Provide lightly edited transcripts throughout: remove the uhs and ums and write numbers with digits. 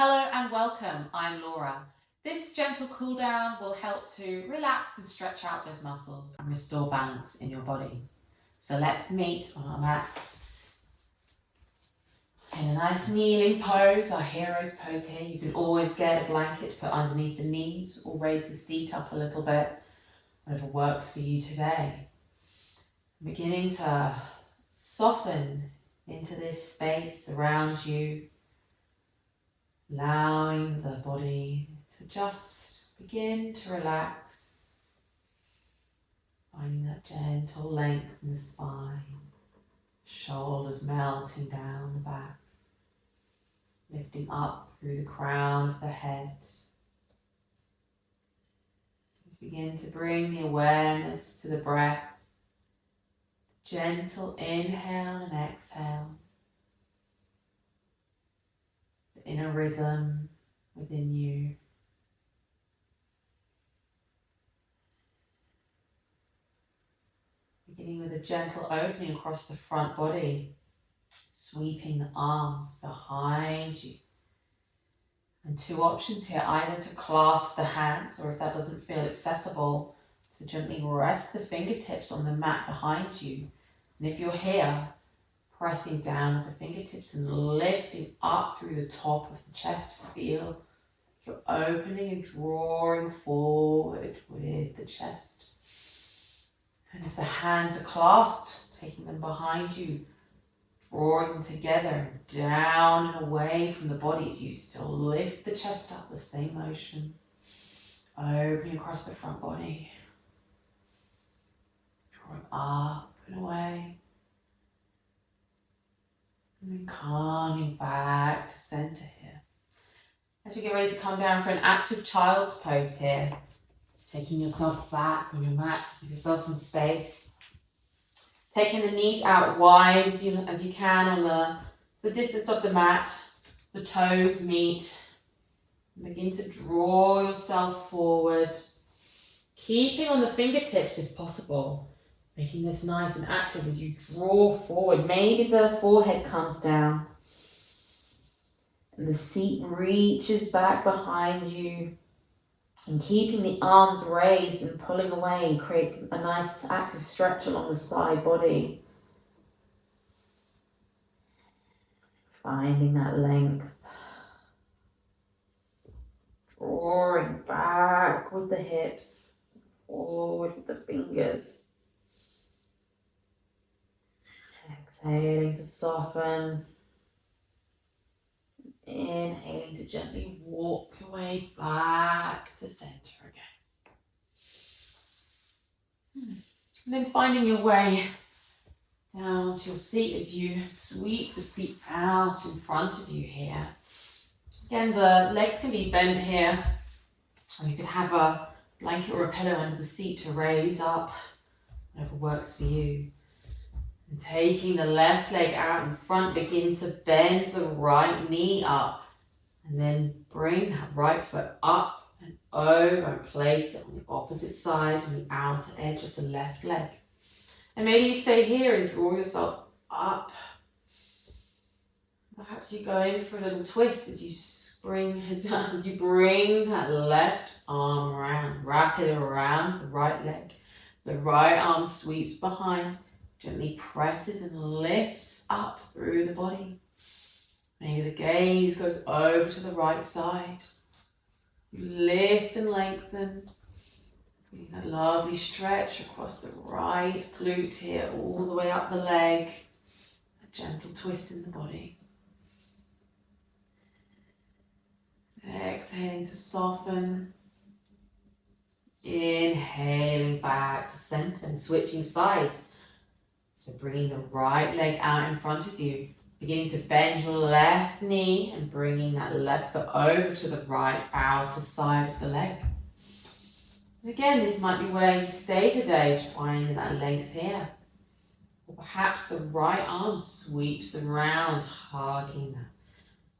Hello and welcome, I'm Laura. This gentle cool down will help to relax and stretch out those muscles and restore balance in your body. So let's meet on our mats in a nice kneeling pose, our hero's pose here. You can always get a blanket to put underneath the knees or raise the seat up a little bit, whatever works for you today. Beginning to soften into this space around you, allowing the body to just begin to relax, finding that gentle length in the spine, shoulders melting down the back, lifting up through the crown of the head. Begin to bring the awareness to the breath, gentle inhale and exhale, the inner rhythm within you. Beginning with a gentle opening across the front body, sweeping the arms behind you. And two options here, either to clasp the hands, or if that doesn't feel accessible, to gently rest the fingertips on the mat behind you. And if you're here, pressing down with the fingertips and lifting up through the top of the chest, feel you're opening and drawing forward with the chest. And if the hands are clasped, taking them behind you, drawing them together, down and away from the body as you still lift the chest up, the same motion. Opening across the front body, drawing up and away. And then coming back to center here. As we get ready to come down for an active child's pose here, taking yourself back on your mat, give yourself some space. Taking the knees out wide as you can on the distance of the mat, the toes meet. Begin to draw yourself forward, keeping on the fingertips if possible, making this nice and active as you draw forward. Maybe the forehead comes down and the seat reaches back behind you. And keeping the arms raised and pulling away creates a nice active stretch along the side body. Finding that length. Drawing back with the hips, forward with the fingers. Exhaling to soften. Inhaling to gently walk your way back to center again. And then finding your way down to your seat as you sweep the feet out in front of you here. Again, the legs can be bent here, or you could have a blanket or a pillow under the seat to raise up, whatever works for you. And taking the left leg out in front, begin to bend the right knee up. And then bring that right foot up and over and place it on the opposite side and the outer edge of the left leg. And maybe you stay here and draw yourself up. Perhaps you go in for a little twist as you bring that left arm around. Wrap it around the right leg. The right arm sweeps behind. Gently presses and lifts up through the body. Maybe the gaze goes over to the right side. You lift and lengthen. Feeling that lovely stretch across the right glute here, all the way up the leg. A gentle twist in the body. Exhaling to soften. Inhaling back to center and switching sides. So bringing the right leg out in front of you, beginning to bend your left knee and bringing that left foot over to the right outer side of the leg. And again, this might be where you stay today, finding that length here. Or perhaps the right arm sweeps around, hugging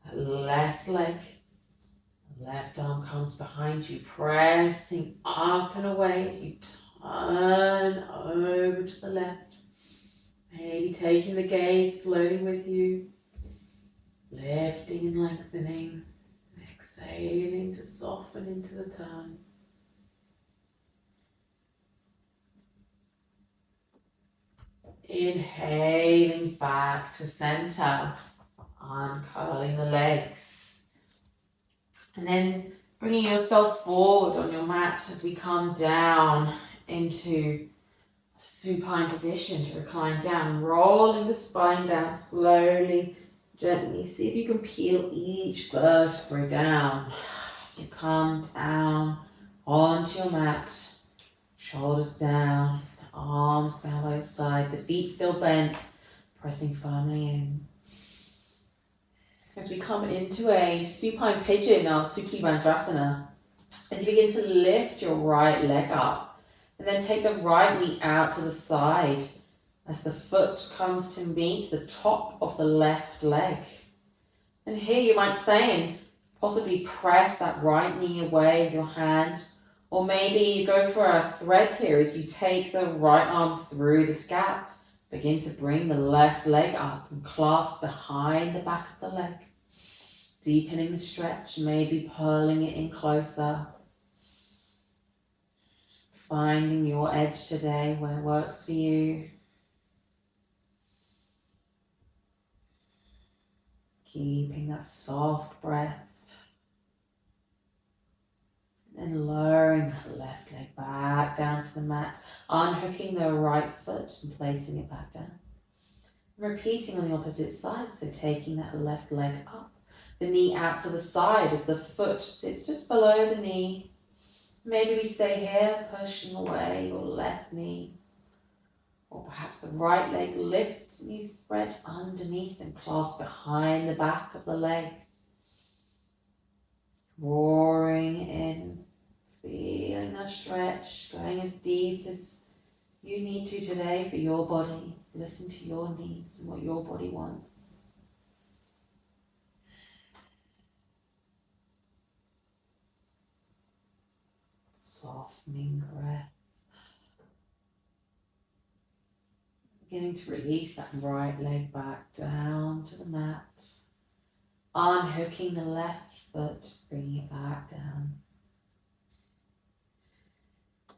that left leg. The left arm comes behind you, pressing up and away as you turn over to the left. Maybe taking the gaze slowly with you, lifting and lengthening, exhaling to soften into the tongue. Inhaling back to center, uncurling the legs. And then bringing yourself forward on your mat as we come down into a supine position to recline down, rolling the spine down slowly, gently. See if you can peel each vertebrae down as you come down onto your mat, shoulders down, arms down by your side, the feet still bent, pressing firmly in. As we come into a supine pigeon, our Sukhi Vandrasana, as you begin to lift your right leg up, and then take the right knee out to the side as the foot comes to meet the top of the left leg. And here you might stay and possibly press that right knee away with your hand, or maybe you go for a thread here as you take the right arm through the scap. Begin to bring the left leg up and clasp behind the back of the leg. Deepening the stretch, maybe pulling it in closer. Finding your edge today where it works for you. Keeping that soft breath. And lowering that left leg back down to the mat. Unhooking the right foot and placing it back down. Repeating on the opposite side, so taking that left leg up. The knee out to the side as the foot sits just below the knee. Maybe we stay here, pushing away your left knee. Or perhaps the right leg lifts and you thread underneath and clasp behind the back of the leg. Drawing in, feeling that stretch, going as deep as you need to today for your body. Listen to your needs and what your body wants. Softening breath. Beginning to release that right leg back down to the mat. Unhooking the left foot, bringing it back down.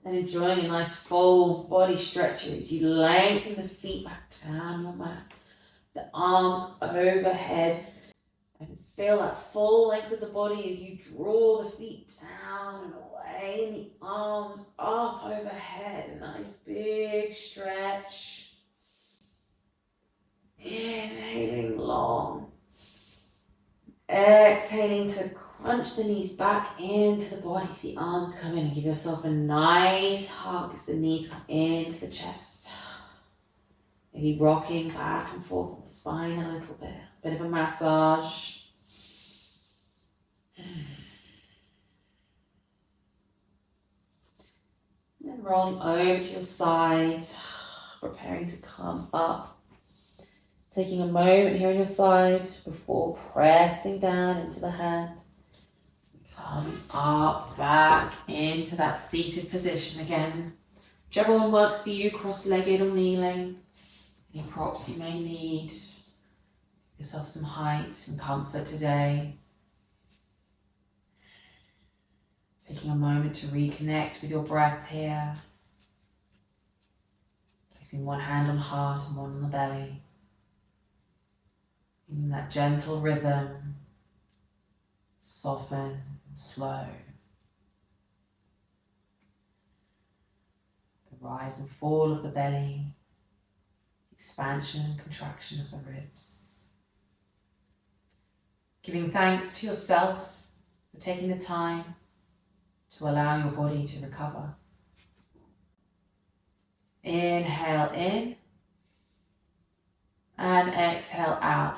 And enjoying a nice full body stretch as you lengthen the feet back down your mat. The arms overhead. And feel that full length of the body as you draw the feet down and away and the arms up overhead. A nice big stretch. Inhaling long. Exhaling to crunch the knees back into the body as the arms come in and give yourself a nice hug as the knees come into the chest. Maybe rocking back and forth on the spine a little bit. A bit of a massage. And then rolling over to your side, preparing to come up. Taking a moment here on your side before pressing down into the hand. Come up, back into that seated position again. Whichever one works for you, cross-legged or kneeling. Any props you may need. Give yourself some height and comfort today. Taking a moment to reconnect with your breath here. Placing one hand on heart and one on the belly. In that gentle rhythm, soften, slow. The rise and fall of the belly, expansion and contraction of the ribs. Giving thanks to yourself for taking the time to allow your body to recover. Inhale in and exhale out.